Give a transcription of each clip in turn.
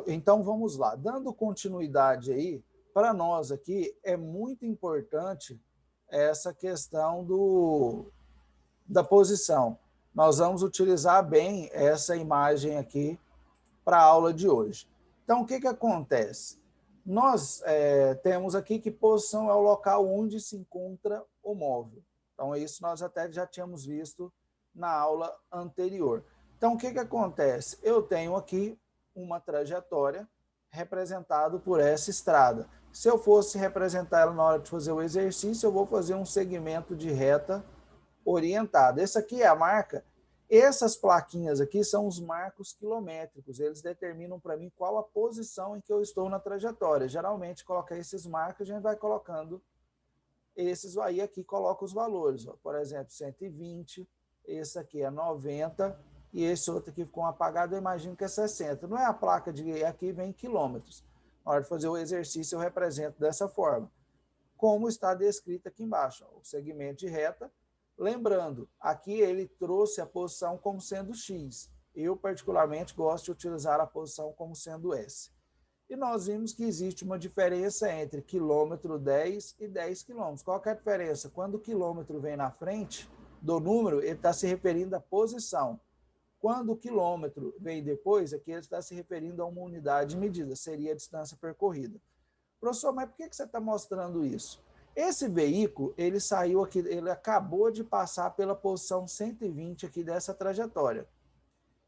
Então, vamos lá. Dando continuidade aí, para nós aqui é muito importante essa questão da posição. Nós vamos utilizar bem essa imagem aqui para a aula de hoje. Então, o que, que acontece? Nós temos aqui que posição é o local onde se encontra o móvel. Então, isso nós até já tínhamos visto na aula anterior. Então, o que, que acontece? Eu tenho aqui uma trajetória representada por essa estrada. Se eu fosse representar ela na hora de fazer o exercício, eu vou fazer um segmento de reta orientada. Essa aqui é a marca. Essas plaquinhas aqui são os marcos quilométricos. Eles determinam para mim qual a posição em que eu estou na trajetória. Geralmente, coloca esses marcos, a gente vai colocando esses aí, aqui coloca os valores. Ó. Por exemplo, 120, esse aqui é 90, e esse outro aqui ficou apagado, eu imagino que é 60. Não é a placa de aqui, vem em quilômetros. Na hora de fazer o exercício, eu represento dessa forma. Como está descrito aqui embaixo, ó, o segmento de reta. Lembrando, aqui ele trouxe a posição como sendo X. Eu, particularmente, gosto de utilizar a posição como sendo S. E nós vimos que existe uma diferença entre quilômetro 10 e 10 quilômetros. Qual que é a diferença? Quando o quilômetro vem na frente do número, ele está se referindo à posição. Quando o quilômetro vem depois, aqui ele está se referindo a uma unidade de medida, seria a distância percorrida. Professor, mas por que você está mostrando isso? Esse veículo, ele saiu aqui, ele acabou de passar pela posição 120 aqui dessa trajetória.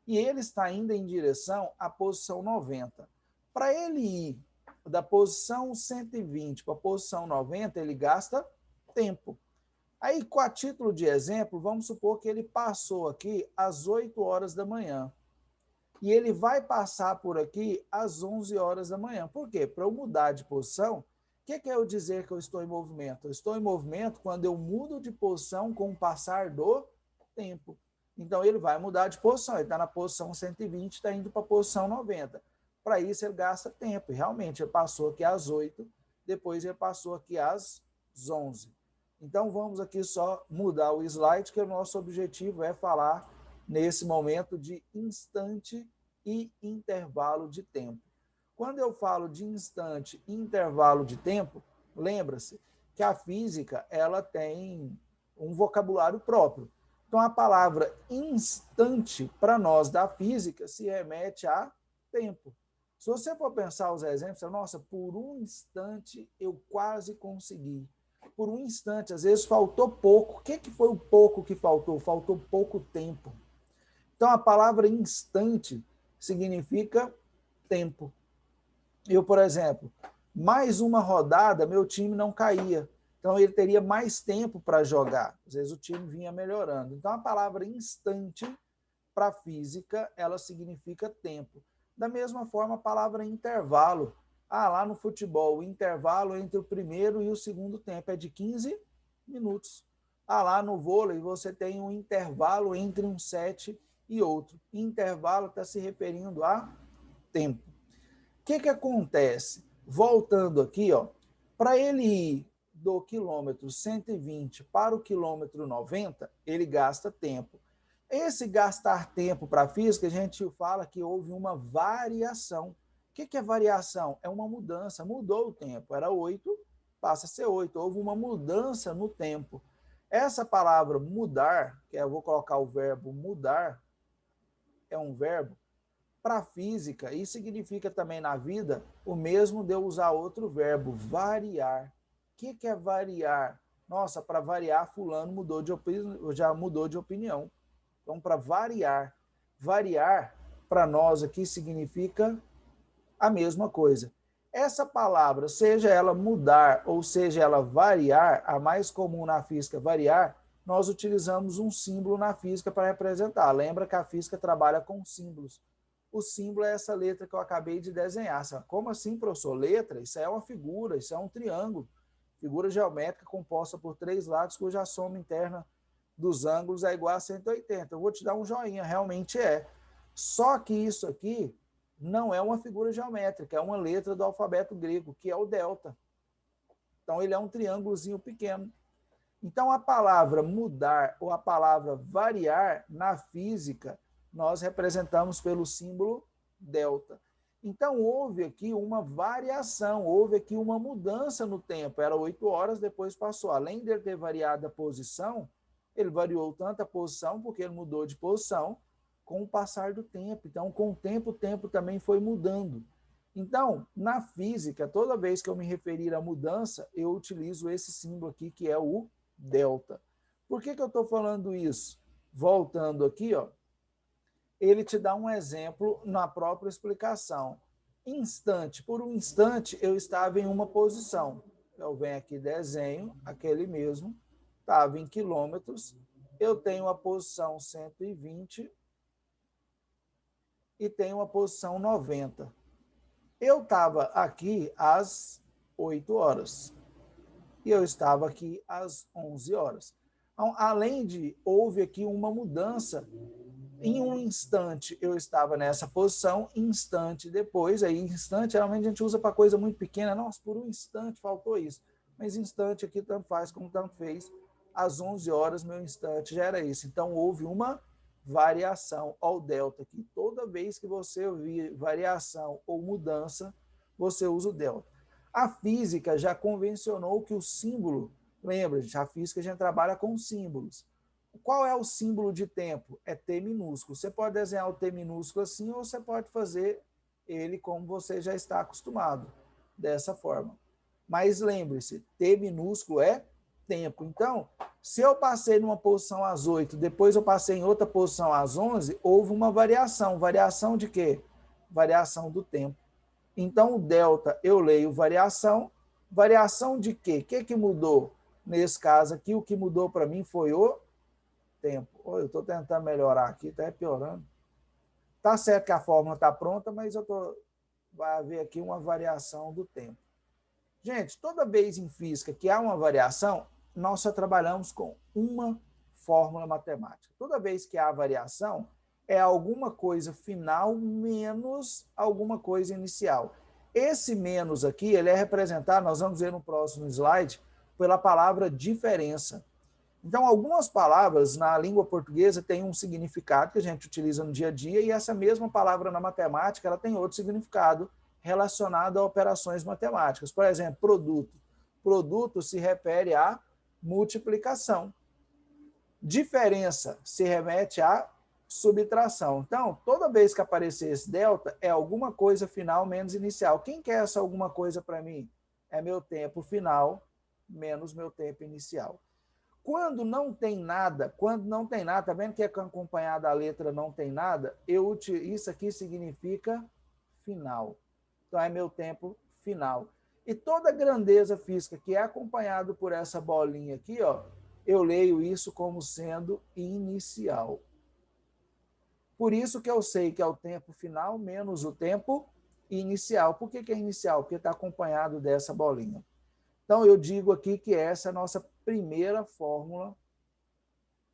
E ele está indo em direção à posição 90. Para ele ir da posição 120 para a posição 90, ele gasta tempo. Aí, com a título de exemplo, vamos supor que ele passou aqui às 8 horas da manhã. E ele vai passar por aqui às 11 horas da manhã. Por quê? Para eu mudar de posição, o que é eu dizer que eu estou em movimento? Eu estou em movimento quando eu mudo de posição com o passar do tempo. Então, ele vai mudar de posição. Ele está na posição 120, está indo para a posição 90. Para isso, ele gasta tempo. E realmente, ele passou aqui às 8, depois ele passou aqui às 11. Então, vamos aqui só mudar o slide, que o nosso objetivo é falar nesse momento de instante e intervalo de tempo. Quando eu falo de instante e intervalo de tempo, lembra-se que a física ela tem um vocabulário próprio. Então, a palavra instante, para nós da física, se remete a tempo. Se você for pensar os exemplos, nossa, por um instante eu quase consegui. Por um instante, às vezes faltou pouco. O que foi o pouco que faltou? Faltou pouco tempo. Então, a palavra instante significa tempo. Eu, por exemplo, mais uma rodada, meu time não caía. Então, ele teria mais tempo para jogar. Às vezes, o time vinha melhorando. Então, a palavra instante, para a física, ela significa tempo. Da mesma forma, a palavra intervalo. Lá no futebol, o intervalo entre o primeiro e o segundo tempo é de 15 minutos. Lá no vôlei, você tem um intervalo entre um set e outro. Intervalo está se referindo a tempo. O que acontece? Voltando aqui, para ele ir do quilômetro 120 para o quilômetro 90, ele gasta tempo. Esse gastar tempo para a física, a gente fala que houve uma variação. O que é variação? É uma mudança, mudou o tempo. Era 8, passa a ser 8. Houve uma mudança no tempo. Essa palavra mudar, que eu vou colocar o verbo mudar, é um verbo, para a física, e significa também na vida o mesmo de eu usar outro verbo, variar. O que é variar? Nossa, para variar, fulano já mudou de opinião. Então, para variar, variar para nós aqui significa a mesma coisa. Essa palavra, seja ela mudar ou seja ela variar, a mais comum na física, variar, nós utilizamos um símbolo na física para representar. Lembra que a física trabalha com símbolos. O símbolo é essa letra que eu acabei de desenhar. Como assim, professor? Letra? Isso é uma figura, isso é um triângulo. Figura geométrica composta por 3 lados, cuja soma interna dos ângulos é igual a 180. Eu vou te dar um joinha, realmente é. Só que isso aqui não é uma figura geométrica, é uma letra do alfabeto grego, que é o delta. Então, ele é um triângulozinho pequeno. Então, a palavra mudar ou a palavra variar, na física, nós representamos pelo símbolo delta. Então, houve aqui uma variação, houve aqui uma mudança no tempo. Era 8 horas, depois passou. Além de ele ter variado a posição, ele variou tanto a posição, porque ele mudou de posição, com o passar do tempo. Então, com o tempo também foi mudando. Então, na física, toda vez que eu me referir à mudança, eu utilizo esse símbolo aqui, que é o delta. Por que eu estou falando isso? Voltando aqui, ó, ele te dá um exemplo na própria explicação. Instante, por um instante eu estava em uma posição. Eu venho aqui, desenho, aquele mesmo, estava em quilômetros, eu tenho a posição 120 e tenho a posição 90. Eu estava aqui às 8 horas e eu estava aqui às 11 horas. Então, além de, houve aqui uma mudança. Em um instante eu estava nessa posição, instante depois, aí instante geralmente a gente usa para coisa muito pequena, nossa, por um instante faltou isso, mas instante aqui tanto faz como tanto fez, às 11 horas meu instante já era isso, então houve uma variação ao delta aqui, toda vez que você ouvir variação ou mudança, você usa o delta. A física já convencionou que o símbolo, lembra, a física a gente trabalha com símbolos. Qual é o símbolo de tempo? É T minúsculo. Você pode desenhar o T minúsculo assim, ou você pode fazer ele como você já está acostumado, dessa forma. Mas lembre-se, T minúsculo é tempo. Então, se eu passei numa posição às 8, depois eu passei em outra posição às 11, houve uma variação. Variação de quê? Variação do tempo. Então, o delta, eu leio variação. Variação de quê? O que mudou? Nesse caso aqui, o que mudou para mim foi o tempo. Eu estou tentando melhorar aqui, está piorando. Está certo que a fórmula está pronta, mas vai haver aqui uma variação do tempo. Gente, toda vez em física que há uma variação, nós só trabalhamos com uma fórmula matemática. Toda vez que há variação, é alguma coisa final menos alguma coisa inicial. Esse menos aqui, ele é representado, nós vamos ver no próximo slide, pela palavra diferença. Então, algumas palavras na língua portuguesa têm um significado que a gente utiliza no dia a dia, e essa mesma palavra na matemática ela tem outro significado relacionado a operações matemáticas. Por exemplo, produto. Produto se refere à multiplicação. Diferença se remete à subtração. Então, toda vez que aparecer esse delta, é alguma coisa final menos inicial. Quem quer essa alguma coisa para mim? É meu tempo final menos meu tempo inicial. Quando não tem nada, tá vendo que é acompanhada a letra não tem nada? Isso aqui significa final. Então, é meu tempo final. E toda grandeza física que é acompanhado por essa bolinha aqui, ó, eu leio isso como sendo inicial. Por isso que eu sei que é o tempo final menos o tempo inicial. Por que é inicial? Porque está acompanhado dessa bolinha. Então, eu digo aqui que essa é a nossa primeira fórmula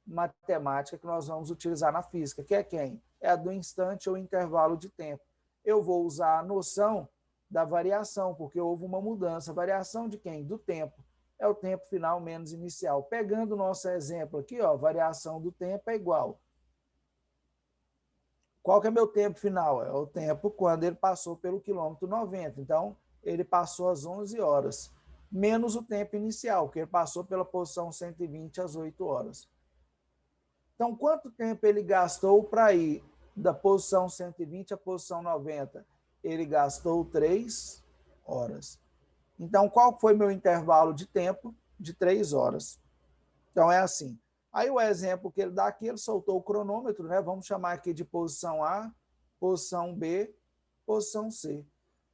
matemática que nós vamos utilizar na física, que é quem? É a do instante ou intervalo de tempo. Eu vou usar a noção da variação, porque houve uma mudança. Variação de quem? Do tempo. É o tempo final menos inicial. Pegando o nosso exemplo aqui, ó, variação do tempo é igual. Qual que é meu tempo final? É o tempo quando ele passou pelo quilômetro 90. Então, ele passou às 11 horas. Menos o tempo inicial, que ele passou pela posição 120 às 8 horas. Então, quanto tempo ele gastou para ir da posição 120 à posição 90? Ele gastou 3 horas. Então, qual foi meu intervalo de tempo? De 3 horas. Então, é assim. Aí, o exemplo que ele dá aqui, ele soltou o cronômetro, né? Vamos chamar aqui de posição A, posição B, posição C.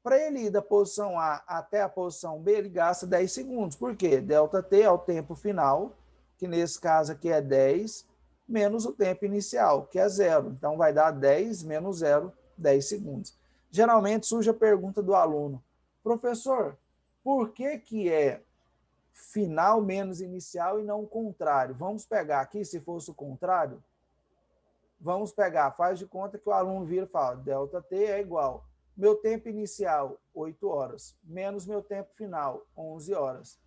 Para ele ir da posição A até a posição B, ele gasta 10 segundos. Por quê? ΔT é o tempo final, que nesse caso aqui é 10, menos o tempo inicial, que é 0. Então, vai dar 10 menos 0, 10 segundos. Geralmente surge a pergunta do aluno: professor, por que é final menos inicial e não o contrário? Vamos pegar aqui, se fosse o contrário, vamos pegar, faz de conta que o aluno vira e fala, ΔT é igual meu tempo inicial, 8 horas, menos meu tempo final, 11 horas.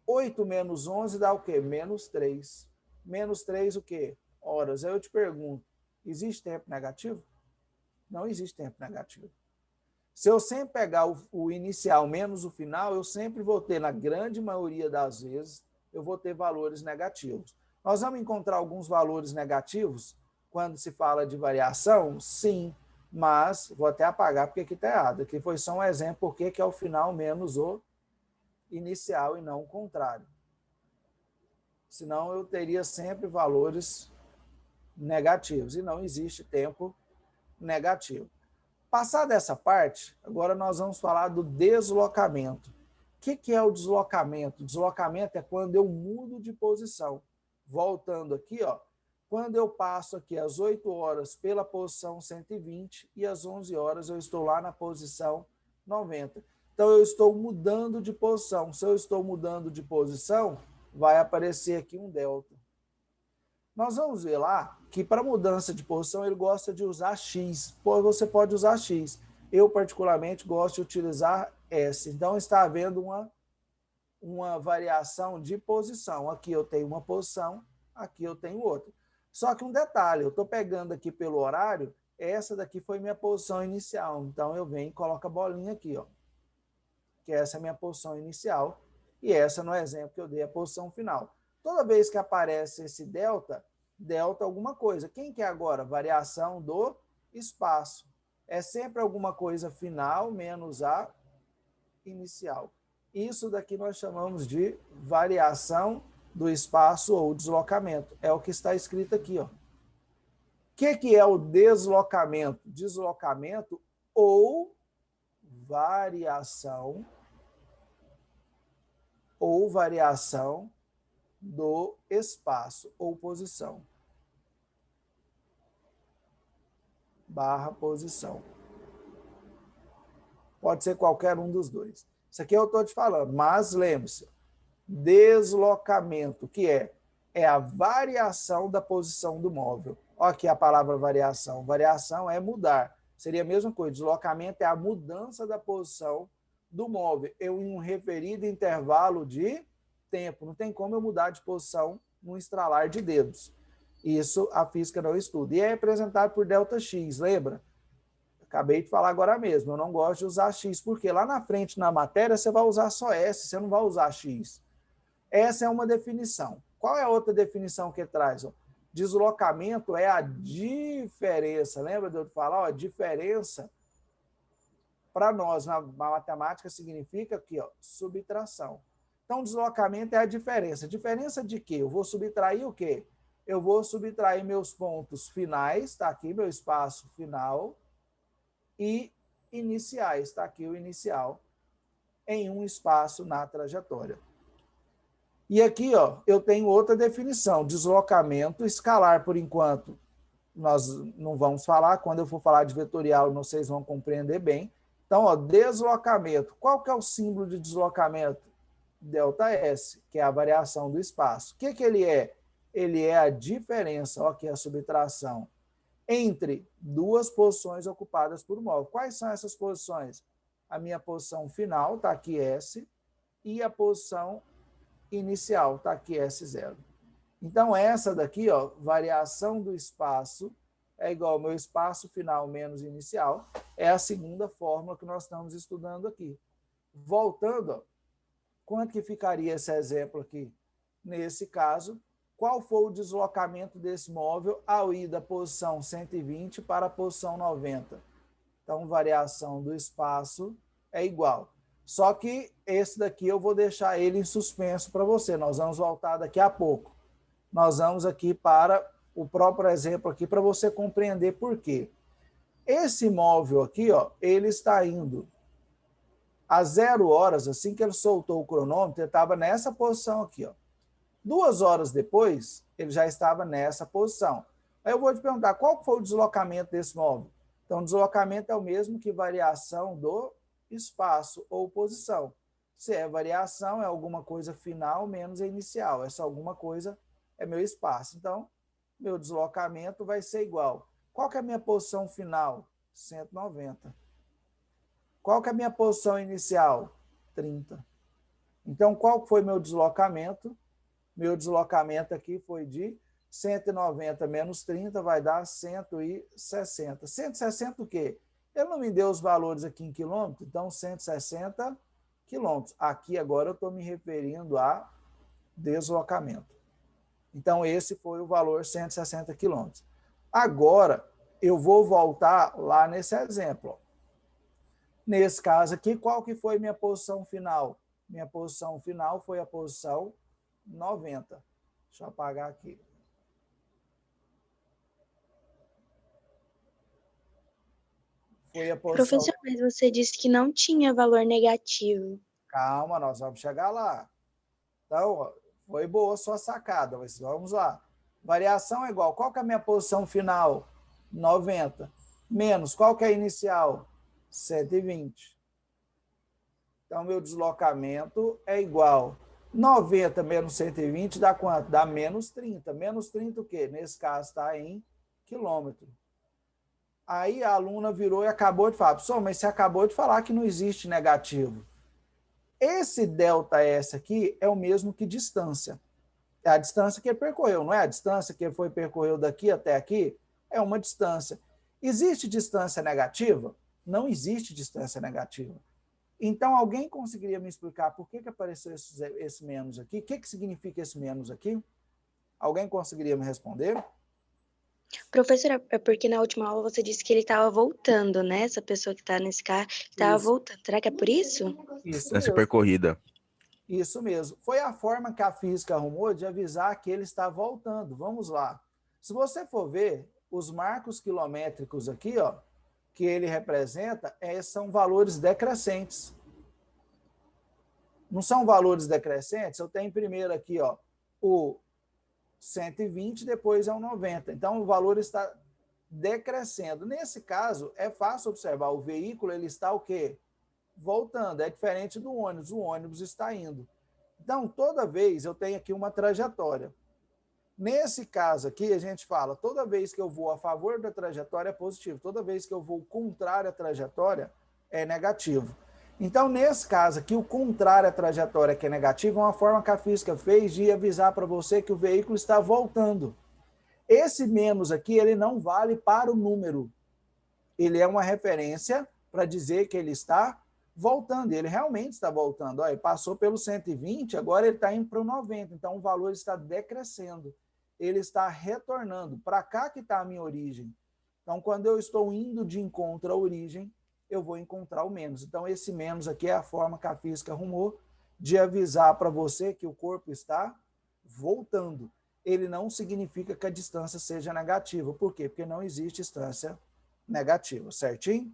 8 menos 11 dá o quê? Menos 3. Menos 3 o quê? Horas. Aí eu te pergunto, existe tempo negativo? Não existe tempo negativo. Se eu sempre pegar o inicial menos o final, eu sempre vou ter, na grande maioria das vezes, eu vou ter valores negativos. Nós vamos encontrar alguns valores negativos quando se fala de variação? Sim, mas vou até apagar porque aqui está errado. Aqui foi só um exemplo porque que é o final menos o inicial e não o contrário. Senão eu teria sempre valores negativos e não existe tempo negativo. Passada essa parte, agora nós vamos falar do deslocamento. O que é o deslocamento? O deslocamento é quando eu mudo de posição. Voltando aqui, ó, quando eu passo aqui às 8 horas pela posição 120 e às 11 horas eu estou lá na posição 90. Então, eu estou mudando de posição. Se eu estou mudando de posição, vai aparecer aqui um delta. Nós vamos ver lá que para mudança de posição ele gosta de usar X. Você pode usar X. Eu, particularmente, gosto de utilizar S. Então, está havendo uma variação de posição. Aqui eu tenho uma posição, aqui eu tenho outra. Só que um detalhe, eu estou pegando aqui pelo horário, essa daqui foi minha posição inicial. Então, eu venho e coloco a bolinha aqui, ó, que essa é a minha posição inicial. E essa, no exemplo que eu dei, é a posição final. Toda vez que aparece esse delta, delta alguma coisa. Quem que é agora? Variação do espaço. É sempre alguma coisa final menos a inicial. Isso daqui nós chamamos de variação do espaço ou deslocamento. É o que está escrito aqui, ó. O que é o deslocamento? Deslocamento ou variação do espaço ou posição. Barra posição. Pode ser qualquer um dos dois. Isso aqui eu estou te falando, mas lembre-se, deslocamento, que é a variação da posição do móvel. Olha aqui a palavra variação. Variação é mudar. Seria a mesma coisa. Deslocamento é a mudança da posição do móvel em um referido intervalo de tempo. Não tem como eu mudar de posição num estralar de dedos. Isso a física não estuda. E é representado por ΔX, lembra? Acabei de falar agora mesmo. Eu não gosto de usar X, porque lá na frente, na matéria, você vai usar só S, você não vai usar X. Essa é uma definição. Qual é a outra definição que traz? Deslocamento é a diferença. Lembra de eu falar? Diferença, para nós, na matemática, significa aqui, subtração. Então, deslocamento é a diferença. Diferença de quê? Eu vou subtrair o quê? Eu vou subtrair meus pontos finais, está aqui meu espaço final, e iniciais, está aqui o inicial, em um espaço na trajetória. E aqui, ó, eu tenho outra definição, deslocamento escalar, por enquanto, nós não vamos falar, quando eu for falar de vetorial, vocês vão compreender bem. Então, ó, deslocamento, qual que é o símbolo de deslocamento? ΔS, que é a variação do espaço. O que ele é? Ele é a diferença, ó, que é a subtração, entre duas posições ocupadas por um móvel. Quais são essas posições? A minha posição final, está aqui S, e a posição inicial, está aqui S0. Então, essa daqui, ó, variação do espaço, é igual ao meu espaço final menos inicial, é a segunda fórmula que nós estamos estudando aqui. Voltando, ó, quanto que ficaria esse exemplo aqui? Nesse caso, qual foi o deslocamento desse móvel ao ir da posição 120 para a posição 90? Então, variação do espaço é igual. Só que esse daqui eu vou deixar ele em suspenso para você. Nós vamos voltar daqui a pouco. Nós vamos aqui para o próprio exemplo aqui para você compreender por quê. Esse móvel aqui, ó, ele está indo às 0 horas, assim que ele soltou o cronômetro, ele estava nessa posição aqui, ó. 2 horas depois, ele já estava nessa posição. Aí eu vou te perguntar, qual foi o deslocamento desse móvel? Então, o deslocamento é o mesmo que variação do espaço ou posição. Se é variação, é alguma coisa final menos a inicial. Essa alguma coisa é meu espaço. Então, meu deslocamento vai ser igual. Qual que é a minha posição final? 190. Qual que é a minha posição inicial? 30. Então, qual foi meu deslocamento? Meu deslocamento aqui foi de 190 menos 30, vai dar 160. 160 o quê? Ele não me deu os valores aqui em quilômetros, então 160 quilômetros. Aqui agora eu estou me referindo a deslocamento. Então, esse foi o valor 160 quilômetros. Agora, eu vou voltar lá nesse exemplo. Nesse caso aqui, qual que foi minha posição final? Minha posição final foi a posição 90. Deixa eu apagar aqui. Foi a posição... Professor, mas você disse que não tinha valor negativo. Calma, nós vamos chegar lá. Então, foi boa a sua sacada, mas vamos lá. Variação é igual. Qual que é a minha posição final? 90. Menos, qual que é a inicial? 120. Então, meu deslocamento é igual. 90 menos 120 dá quanto? Dá menos 30. Menos 30 o quê? Nesse caso, está em quilômetro. Aí a aluna virou e acabou de falar, professor, mas você acabou de falar que não existe negativo. Esse ΔS aqui é o mesmo que distância. É a distância que ele percorreu, não é a distância que ele percorreu daqui até aqui? É uma distância. Existe distância negativa? Não existe distância negativa. Então, alguém conseguiria me explicar por que apareceu esse menos aqui? O que significa esse menos aqui? Alguém conseguiria me responder? Professora, é porque na última aula você disse que ele estava voltando, né? Essa pessoa que está nesse carro estava voltando. Será que é por isso? Isso Nessa mesmo. percorrida. Isso mesmo. Foi a forma que a física arrumou de avisar que ele está voltando. Vamos lá. Se você for ver, os marcos quilométricos aqui, ó, que ele representa, são valores decrescentes. Não são valores decrescentes? Eu tenho primeiro aqui, ó, o 120, depois é o 90. Então, o valor está decrescendo. Nesse caso, é fácil observar. O veículo ele está o quê? Voltando. É diferente do ônibus. O ônibus está indo. Então, toda vez eu tenho aqui uma trajetória. Nesse caso aqui, a gente fala, toda vez que eu vou a favor da trajetória é positivo. Toda vez que eu vou contrário à trajetória é negativo. Então, nesse caso aqui, o contrário à trajetória, que é negativo, é uma forma que a física fez de avisar para você que o veículo está voltando. Esse menos aqui, ele não vale para o número. Ele é uma referência para dizer que ele está voltando. Ele realmente está voltando. Olha, ele passou pelo 120, agora ele está indo para o 90. Então, o valor está decrescendo. Ele está retornando. Para cá que está a minha origem. Então, quando eu estou indo de encontro à origem, eu vou encontrar o menos. Então, esse menos aqui é a forma que a física arrumou de avisar para você que o corpo está voltando. Ele não significa que a distância seja negativa. Por quê? Porque não existe distância negativa, certinho?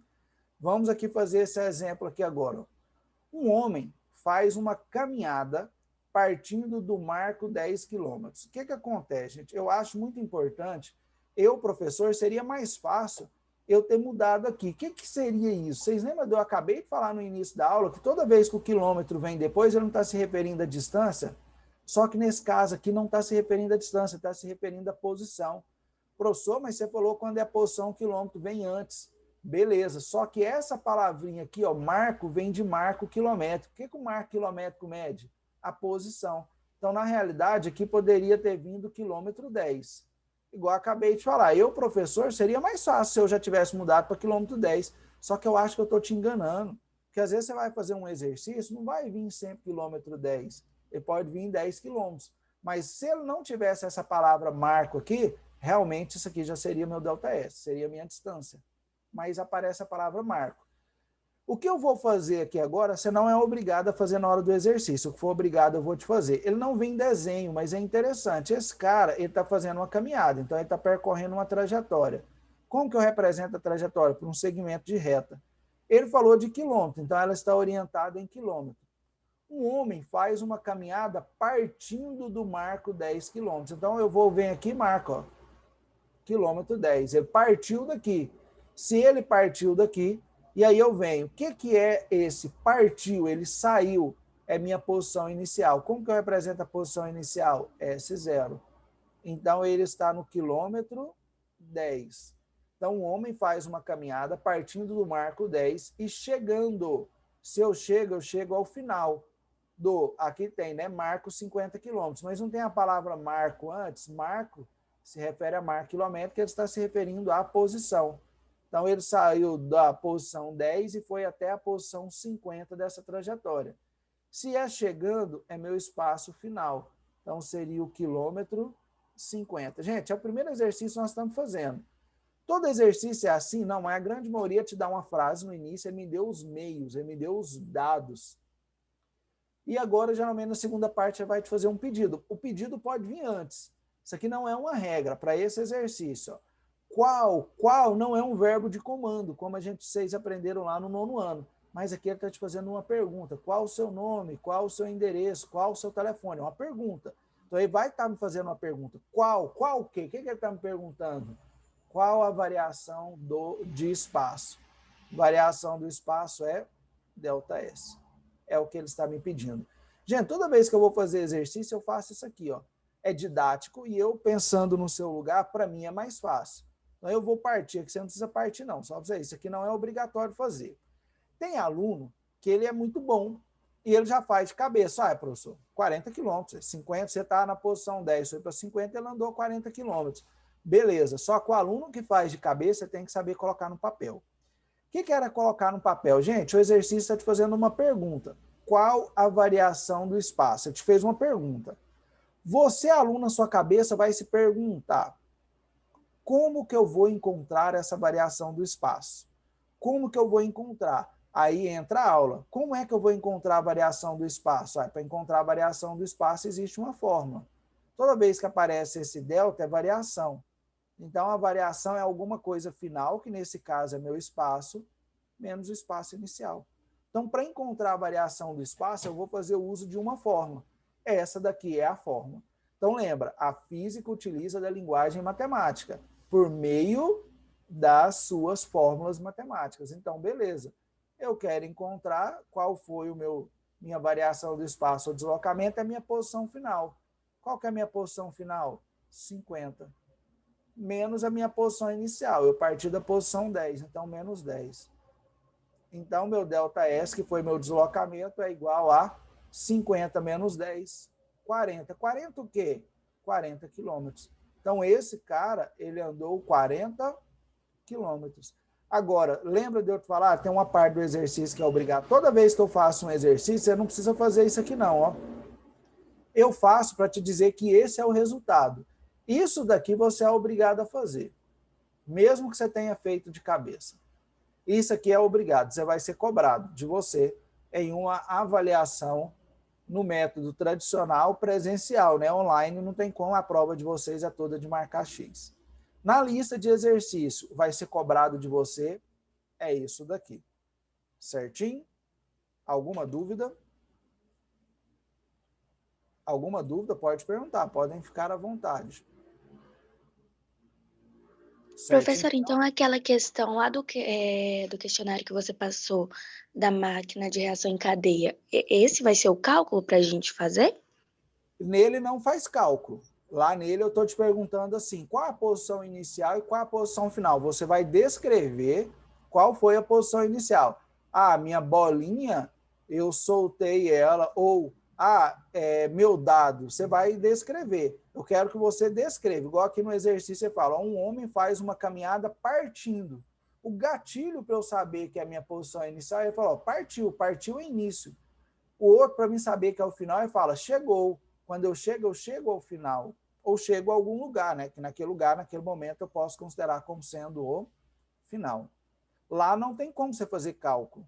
Vamos aqui fazer esse exemplo aqui agora. Um homem faz uma caminhada partindo do marco 10 quilômetros. O que acontece, gente? Eu acho muito importante, eu, professor, seria mais fácil eu ter mudado aqui. O que seria isso? Vocês lembram? Eu acabei de falar no início da aula que toda vez que o quilômetro vem depois, ele não está se referindo à distância, só que nesse caso aqui não está se referindo à distância, está se referindo à posição. Professor, mas você falou quando é a posição, o quilômetro vem antes. Beleza, só que essa palavrinha aqui, ó, marco, vem de marco quilométrico. O que o marco quilométrico mede? A posição. Então, na realidade, aqui poderia ter vindo quilômetro 10. Igual acabei de falar. Eu, professor, seria mais fácil se eu já tivesse mudado para quilômetro 10. Só que eu acho que eu estou te enganando. Porque às vezes você vai fazer um exercício, não vai vir sempre quilômetro 10. Ele pode vir em 10 quilômetros. Mas se ele não tivesse essa palavra marco aqui, realmente isso aqui já seria meu ΔS, seria minha distância. Mas aparece a palavra marco. O que eu vou fazer aqui agora, você não é obrigado a fazer na hora do exercício. O que for obrigado, eu vou te fazer. Ele não vem em desenho, mas é interessante. Esse cara, ele está fazendo uma caminhada, então ele está percorrendo uma trajetória. Como que eu represento a trajetória? Por um segmento de reta. Ele falou de quilômetro, então ela está orientada em quilômetro. Um homem faz uma caminhada partindo do marco 10 quilômetros. Então eu vou ver aqui, marco, ó, quilômetro 10. Ele partiu daqui. Se ele partiu daqui, e aí eu venho. O que é esse partiu? Ele saiu. É minha posição inicial. Como que eu represento a posição inicial? S0. Então, ele está no quilômetro 10. Então, o homem faz uma caminhada partindo do marco 10 e chegando. Se eu chego ao final do... Aqui tem, né? Marco 50 quilômetros. Mas não tem a palavra marco antes? Marco se refere a marco quilômetro, que ele está se referindo à posição. Então, ele saiu da posição 10 e foi até a posição 50 dessa trajetória. Se é chegando, é meu espaço final. Então, seria o quilômetro 50. Gente, é o primeiro exercício que nós estamos fazendo. Todo exercício é assim? Não, mas a grande maioria te dá uma frase no início, ele me deu os meios, ele me deu os dados. E agora, geralmente, na segunda parte, ele vai te fazer um pedido. O pedido pode vir antes. Isso aqui não é uma regra para esse exercício. Qual não é um verbo de comando, como vocês aprenderam lá no 9º ano. Mas aqui ele está te fazendo uma pergunta. Qual o seu nome? Qual o seu endereço? Qual o seu telefone? É uma pergunta. Então, ele vai estar me fazendo uma pergunta. Qual o quê? O que ele está me perguntando? Qual a variação de espaço? Variação do espaço é ΔS. É o que ele está me pedindo. Gente, toda vez que eu vou fazer exercício, eu faço isso aqui. Ó. É didático e eu, pensando no seu lugar, para mim é mais fácil. Então, eu vou partir aqui, você não precisa partir, não. Só para você, isso aqui não é obrigatório fazer. Tem aluno que ele é muito bom e ele já faz de cabeça. Ah, professor, 40 quilômetros, 50, você está na posição 10, foi para 50, ele andou 40 quilômetros. Beleza, só que o aluno que faz de cabeça tem que saber colocar no papel. O que era colocar no papel? Gente, o exercício está te fazendo uma pergunta. Qual a variação do espaço? Eu te fez uma pergunta. Você, aluno, na sua cabeça, vai se perguntar: como que eu vou encontrar essa variação do espaço? Como que eu vou encontrar? Aí entra a aula. Como é que eu vou encontrar a variação do espaço? Para encontrar a variação do espaço, existe uma fórmula. Toda vez que aparece esse delta, é variação. Então, a variação é alguma coisa final, que nesse caso é meu espaço, menos o espaço inicial. Então, para encontrar a variação do espaço, eu vou fazer o uso de uma fórmula. Essa daqui é a fórmula. Então, lembra, a física utiliza da linguagem matemática por meio das suas fórmulas matemáticas. Então, beleza. Eu quero encontrar qual foi minha variação do espaço ou deslocamento, é a minha posição final. Qual que é a minha posição final? 50. Menos a minha posição inicial. Eu parti da posição 10, então menos 10. Então, meu ΔS, que foi meu deslocamento, é igual a 50 menos 10, 40. 40 o quê? 40 quilômetros. Então, esse cara, ele andou 40 quilômetros. Agora, lembra de eu te falar? Tem uma parte do exercício que é obrigado. Toda vez que eu faço um exercício, você não precisa fazer isso aqui não. Ó. Eu faço para te dizer que esse é o resultado. Isso daqui você é obrigado a fazer, mesmo que você tenha feito de cabeça. Isso aqui é obrigado, você vai ser cobrado de você em uma avaliação no método tradicional presencial, né? Online não tem como, a prova de vocês é toda de marcar X. Na lista de exercício, vai ser cobrado de você, é isso daqui. Certinho? Alguma dúvida? Alguma dúvida? Pode perguntar, podem ficar à vontade. Professor, então aquela questão lá do questionário que você passou da máquina de reação em cadeia, esse vai ser o cálculo para a gente fazer? Nele não faz cálculo. Lá nele eu estou te perguntando assim, qual a posição inicial e qual a posição final? Você vai descrever qual foi a posição inicial. Ah, minha bolinha, eu soltei ela, ou meu dado, você vai descrever. Eu quero que você descreva, igual aqui no exercício você fala, um homem faz uma caminhada partindo. O gatilho para eu saber que é a minha posição inicial, ele fala, partiu é início. O outro, para mim saber que é o final, ele fala, chegou. Quando eu chego ao final, ou chego a algum lugar, né? Que naquele lugar, naquele momento, eu posso considerar como sendo o final. Lá não tem como você fazer cálculo.